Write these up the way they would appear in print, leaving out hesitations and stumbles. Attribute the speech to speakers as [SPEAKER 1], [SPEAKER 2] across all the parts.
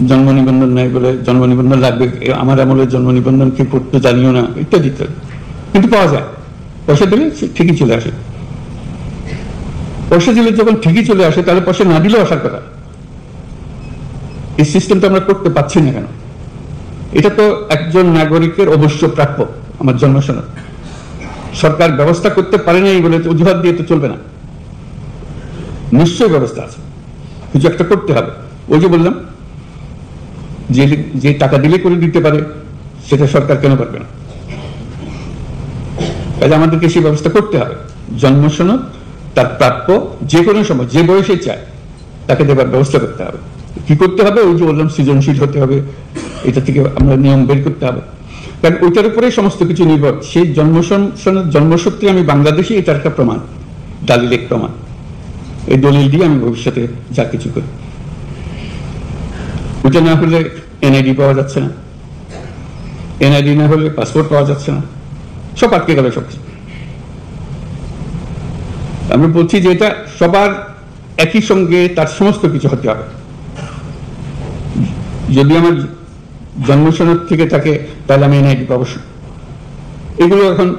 [SPEAKER 1] জন্ম নিবন্ধন নাই বলে জন্ম নিবন্ধন লাগবে, আমার আমলের জন্ম নিবন্ধন কি পড়তে জানিও না, ইত্যাদি ইত্যাদি। কিন্তু পাওয়া যায়, পয়সা দিলে ঠিকই চলে আসে। পয়সা দিলে যখন ঠিকই চলে আসে, তাহলে পয়সা না দিলেও আসার কথা। এই সিস্টেমটা আমরা করতে পারছি না কেন? এটা তো একজন নাগরিকের অবশ্য প্রাপ্য, আমার জন্ম সনদ। সরকার ব্যবস্থা করতে পারে নাই বলে অজুহাত দিয়ে তো চলবে না, নিশ্চয়ই ব্যবস্থা আছে, কিছু একটা করতে হবে। ওই যে বললাম, যে টাকা দিলে করে দিতে পারে, সেটা সরকার কেন পারবে না? তাহলে আমাদেরকে সেই ব্যবস্থা করতে হবে। জন্ম সনদ তার প্রাপ্য যে কোনো সময় যে বয়সে চায় তাকে দেবার ব্যবস্থা করতে হবে। কি করতে হবে? ওই যে বললাম, সৃজনশীল হতে হবে, এটা থেকে আমরা নিয়ম বের করতে হবে, কারণ ওইটার উপরে সমস্ত কিছু নির্ভর। সেই জন্মসূত্রে আমি বাংলাদেশি, এটার একটা প্রমাণ, দালিলিক প্রমাণ। এই দলিল দিয়ে আমি ভবিষ্যতে যা কিছু করি। ওইটা না হলে এনআইডি পাওয়া যাচ্ছে না, এনআইডি না হলে পাসপোর্ট পাওয়া যাচ্ছে না, সব আটকে গেল সব কিছু। আমি বলছি যে এটা সবার একই সঙ্গে তার সমস্ত কিছু হতে হবে। যদি আমার জন্ম সনদ থেকে থাকে, তাহলে আমি এনআইডি পাবো। এগুলো এখন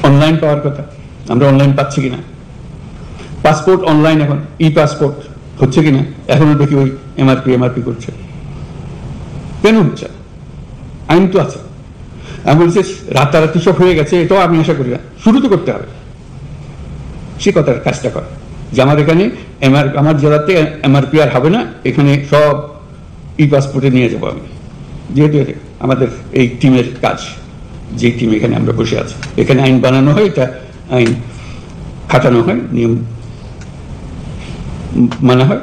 [SPEAKER 1] অনলাইন পাওয়ার কথা, আমরা অনলাইন পাচ্ছি কিনা? পাসপোর্ট অনলাইন, এখন ই পাসপোর্ট হচ্ছে কিনা? এখনো দেখি ওই এমআরপি করছে। কেন হচ্ছে? আইন তো আছে। আমি বলছি রাতারাতি সব হয়ে গেছে, এটাও আমি আশা করি না। শুরু তো করতে হবে, সে কথার কাজটা করে যে আমার এখানে আমার জেলাতে এমআরপি আর হবে না, এখানে সব ই পাসপোর্টে নিয়ে যাবো আমি। যেহেতু আমাদের এই টিমের কাজ, যে টিম এখানে আমরা বসে আছি, এখানে আইন বানানো হয়, এটা আইন খাটানো হয়, নিয়ম মানা হয়।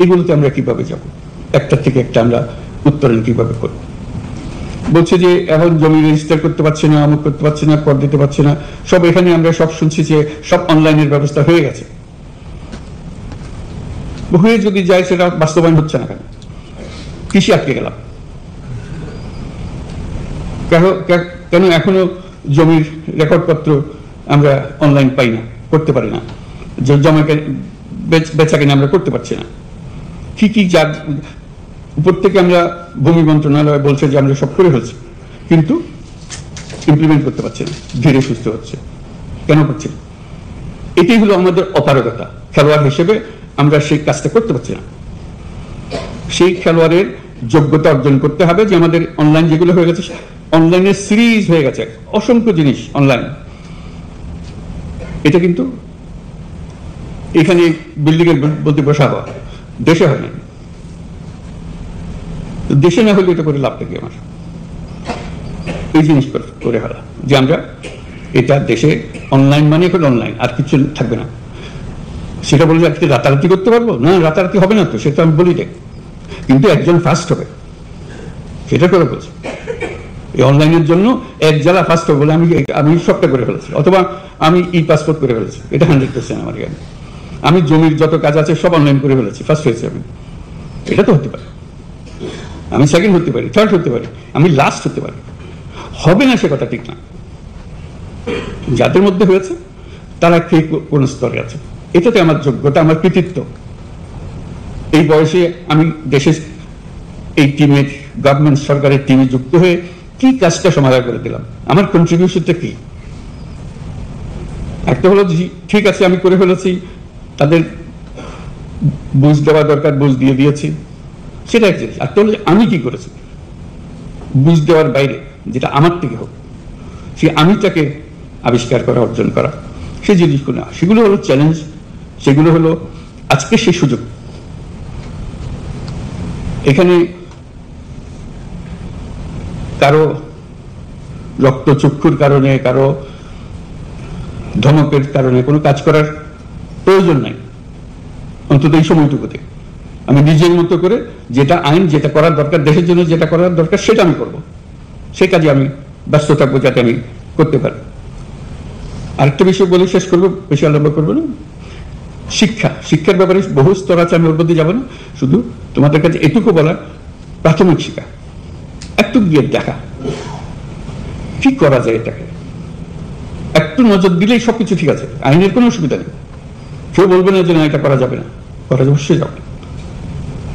[SPEAKER 1] এগুলোতে আমরা কিভাবে যাব? একটা থেকে একটা আমরা উত্তরণ কিভাবে করব? বলছে যে এখন জমি রেজিস্টার করতে পারছে না, আমুক করতে পারছে না, কর দিতে পারছে না, সব এখানে আমরা সব শুনছি যে সব অনলাইনের ব্যবস্থা হয়ে গেছে। হয়ে যদি যায়, সেটা বাস্তবায়ন হচ্ছে না কেন? কৃষি আটকে গেলাম কেন? এখনো জমির রেকর্ডপত্র আমরা অনলাইন পাই না, করতে পারি না, জমাকে বেচা কিনা আমরা করতে পারছি না। ঠিকই যার উপর থেকে আমরা ভূমি মন্ত্রণালয় বলছে যে আমরা সব করে ফেলছি, কিন্তু ইমপ্লিমেন্ট করতে পারছি না, ধীরে সুস্থ হচ্ছে। কেন পারছি না? এটাই হলো আমাদের অপারগতা। খেলোয়াড় হিসেবে আমরা সেই কাজটা করতে পারছি না। সেই খেলোয়াড়ের যোগ্যতা অর্জন করতে হবে যে আমাদের অনলাইন যেগুলো হয়ে গেছে, অনলাইনের সিরিজ হয়ে গেছে, অসংখ্য জিনিস অনলাইন। এটা কিন্তু এখানে বিল্ডিং এর বলতে বসা হওয়া, দেশে হয় না। দেশে না হলে এটা করে লাভটা কি আমার? এই জিনিস করে ফেলা যে আমরা এটা দেশে অনলাইন মানে এখন অনলাইন, আর কিছু থাকবে না। সেটা বলে আজকে রাতারাতি করতে পারবো না, রাতারাতি হবে না তো, সেটা আমি বলি দেখ, কিন্তু একজন ফার্স্ট হবে, সেটা করে বলছি। এই অনলাইনের জন্য এক জেলা ফার্স্ট হবে বলে আমি সবটা করে ফেলেছি, অথবা আমি ই পাসপোর্ট করে ফেলেছি, এটা 100% আমার জ্ঞান। আমি জমির যত কাজ আছে সব অনলাইন করে ফেলেছি, ফার্স্ট হয়েছি আমি। এটা তো হতে পারে, আমি সেকেন্ড হতে পারি, থার্ড হতে পারি, আমি লাস্ট হতে পারি। হবে না সে কথা ঠিক না। যাদের মধ্যে হয়েছে তারা কে কোন স্তরে আছে, এটাতে আমার যোগ্যতা, আমার কৃতিত্ব। এই বয়সে আমি দেশের এই টিমের, গভর্নমেন্ট সরকারের টিমে যুক্ত হয়ে কি কাজটা সমাধান করে দিলাম, আমার কন্ট্রিবিউশনটা কি? একটা হলো ঠিক আছে আমি করে ফেলেছি, তাদের বুঝ দেওয়া দরকার, বুঝ দিয়ে দিয়েছি, সেটা এক জিনিস। আর তাহলে আমি কি করেছি বুঝ দেওয়ার বাইরে, যেটা আমার থেকে হোক, সে আমিটাকে আবিষ্কার করা, অর্জন করা, সেই জিনিসগুলো না, সেগুলো হলো চ্যালেঞ্জ, সেগুলো হলো আজকে সেই সুযোগ। এখানে কারো রক্তচক্ষুর কারণে, কারো ধমকের কারণে কোনো কাজ করার প্রয়োজন নাই, অন্তত এই সময়টুকুতে। আমি নিজের মতো করে যেটা আইন, যেটা করার দরকার, দেশের জন্য যেটা করার দরকার, সেটা আমি করব। সেই কাজে আমি ব্যস্ত থাকবো, যাতে আমি করতে পারি। আরেকটা বিষয় বলে শেষ করবো, বেশি আলোচনা করবো না। শিক্ষার ব্যাপারে বহু স্তর আছে, আমি ওর মধ্যে যাবো না। শুধু তোমাদের কাছে এটুকু বলা, প্রাথমিক শিক্ষা একটু গিয়ে দেখা কি করা যায়, এটাকে একটু নজর দিলেই সবকিছু ঠিক আছে, আইনের কোনো অসুবিধা নেই। কেউ বলবে না যে না এটা করা যাবে না, করা অবশ্যই যাবে।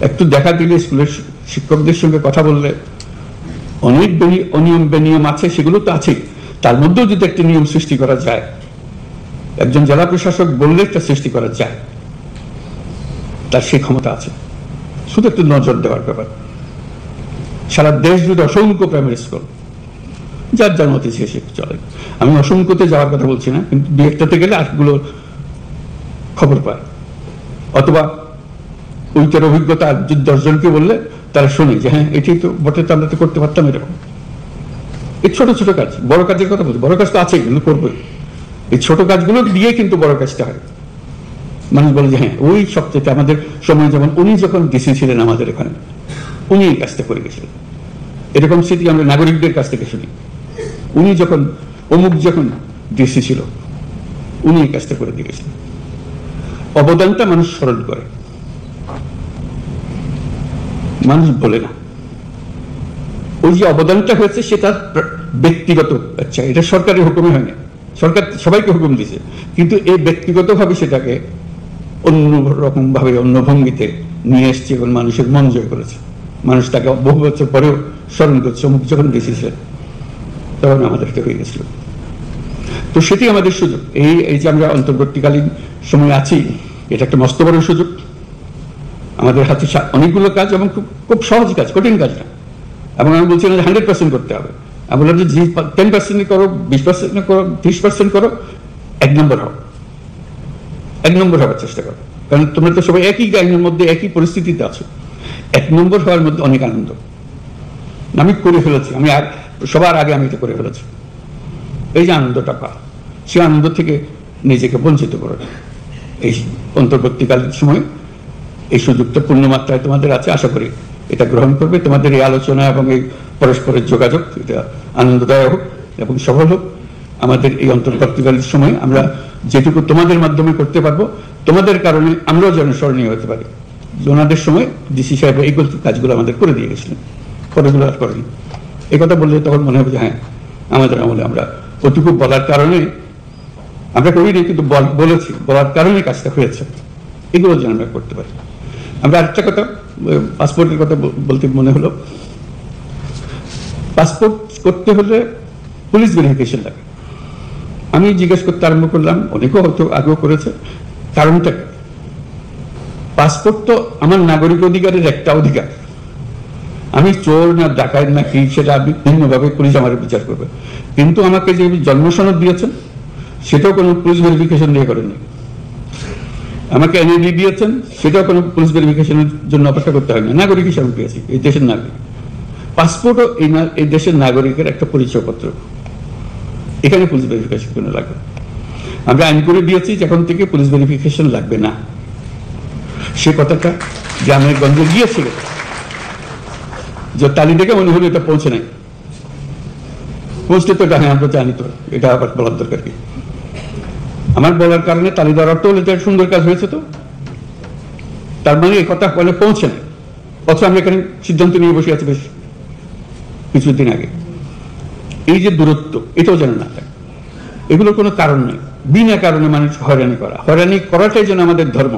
[SPEAKER 1] একটু দেখা দিলে স্কুলের শিক্ষকদের সঙ্গে কথা বললে অনেক অনিয়ম বেনিয়ম আছে, সেগুলো তো আছে, তার মধ্যেও যদি একটা নিয়ম সৃষ্টি করা যায়, একজন জেলা প্রশাসক বললে একটা সৃষ্টি করা যায়, তার সেই ক্ষমতা আছে। শুধু একটু নজর দেওয়ার ব্যাপার। সারা দেশ জুড়ে অসংখ্য প্রাইমারি স্কুল, যার যার মতে সে চলে। আমি অসংখ্যতে যাওয়ার কথা বলছি না, কিন্তু দু একটাতে গেলে আটগুলো খবর পায়, অথবা ওইটার অভিজ্ঞতা 10 জনকে বললে তারা শোনে যে হ্যাঁ এটি তো বটে, তো আমরা তো করতে পারতাম এরকম। এই ছোট ছোট কাজ, বড় কাজের কথা বলছি, বড় কাজ তো আছে কিন্তু করবো। এই ছোট কাজগুলো দিয়ে কিন্তু বড় কাজটা হয়। মানুষ বলে যে হ্যাঁ ওই সবচেয়ে আমাদের সময়, যেমন উনি যখন ডিসি ছিলেন আমাদের এখানে, উনি এই কাজটা করে গেছিলেন। এরকম স্মৃতি আমরা নাগরিকদের কাছ থেকে শুনি। উনি যখন অমুক যখন ডিসি ছিল, উনি এই কাজটা করে দিয়ে গেছিলেন। অবদানটা মানুষ স্মরণ করে, মানুষ বলে না। ওই যে অবদানটা হয়েছে সেটা ব্যক্তিগত, আচ্ছা এটা সরকারের হুকুমে হয়নি, সরকার সবাইকে হুকুম দিয়েছে, কিন্তু এই ব্যক্তিগতভাবে সেটাকে অন্যরকম ভাবে অন্য ভঙ্গিতে নিয়ে এসছে এবং মানুষের মন জয় করেছে। মানুষ তাকে বহু বছর পরেও স্মরণ করছে, অমুক যখন দিয়েছিলেন তখন আমাদেরকে হয়ে গেছিল। তো সেটি আমাদের সুযোগ। এই যে আমরা অন্তর্বর্তীকালীন সময় আছি, এটা একটা মস্ত বড় সুযোগ। আমাদের হাতে অনেকগুলো কাজ, এবং খুব সহজ কাজ, কঠিন কাজ না। এবং আমি বলছি না যে 100% করতে হবে, আমি বললাম যে 10% করো, 20% করো, 30% করো, 1 নম্বর হও, 1 নম্বর হওয়ার চেষ্টা করো। কারণ তোমরা তো সবাই একই গাইনের মধ্যে, একই পরিস্থিতিতে আছো। 1 নম্বর হওয়ার মধ্যে অনেক আনন্দ। আমি করে ফেলেছি, আমি সবার আগে আমি এটা করে ফেলেছি। এই যে আনন্দটা পা, সে আনন্দ থেকে নিজেকে বঞ্চিত করো। এই অন্তর্বর্তীকালীন সময় এই সুযোগটা পূর্ণমাত্রায় তোমাদের আছে, আশা করি এটা গ্রহণ করবে। তোমাদের এই আলোচনা এবং এই পরস্পরের যোগাযোগ এটা আনন্দদায়ক হোক এবং সফল হোক। আমাদের এই অন্তর্বর্তীকালীন সময় আমরা যেটুকু তোমাদের মাধ্যমে করতে পারবো, তোমাদের কারণে আমরাও যেন স্মরণীয় হতে পারি। ওনাদের সময় ডিসি সাহেব এই কাজগুলো আমাদের করে দিয়ে গেছিলেন, পরেগুলো আর করেনি। এই কথা বললে তখন মনে হবে যে হ্যাঁ আমাদের আমলে আমরা ওটুকু বলার কারণে, আমরা করিনি কিন্তু বলেছি, বলার কারণে কাজটা হয়েছে। এগুলো যেন আমরা করতে পারি। আমরা আরেকটা কথা, পাসপোর্টের কথা বলতে মনে হলো, পাসপোর্ট করতে হলে পুলিশ ভেরিফিকেশন লাগে। আমি জিজ্ঞেস করতে আরম্ভ করলাম, অনেকেও হয়তো আগেও করেছে, কারণটা কি? পাসপোর্ট তো আমার নাগরিক অধিকারের একটা অধিকার। আমি চোর না ডাকাত না কি, সেটা আপনি ভিন্নভাবে পুলিশ আমার বিচার করবে, কিন্তু আমাকে যে জন্ম সনদ দিয়েছেন সেটাও কোনো পুলিশ ভেরিফিকেশন দিয়ে করেননি। আমাকে এনআইডি দিয়েছেন, সেটাও কোনো পুলিশ ভেরিফিকেশনের জন্য অপেক্ষা করতে হয় না, নাগরিক হিসাবে পেয়েছি, এই দেশের নাগরিক। পাসপোর্টও এই দেশের নাগরিকের একটা পরিচয়পত্র, এখানে পুলিশ ভেরিফিকেশন কোনো লাগবে। আমরা আইন করে দিয়েছি যখন থেকে পুলিশ ভেরিফিকেশন লাগবে না। সে কথাটা গ্রামের গঞ্জে গিয়েছিল, যে তালি দেখে মনে হলো এটা পৌঁছে নাই, পৌঁছতে তো এটা হ্যাঁ আমরা জানি, তো এটা আবার বলার দরকার কি? আমার বলার কারণে তালি দেওয়ার অর্থ হলে এটা সুন্দর কাজ হয়েছে, তো তার মানে এই কথা বলে পৌঁছে নাই। অথচ আমরা এখানে সিদ্ধান্ত নিয়ে বসে আছি বেশ কিছুদিন আগে। এই যে দূরত্ব, এটাও যেন না থাকে। এগুলোর কোনো কারণ নেই, বিনা কারণে মানুষ হয়রানি করাটাই যেন আমাদের ধর্ম।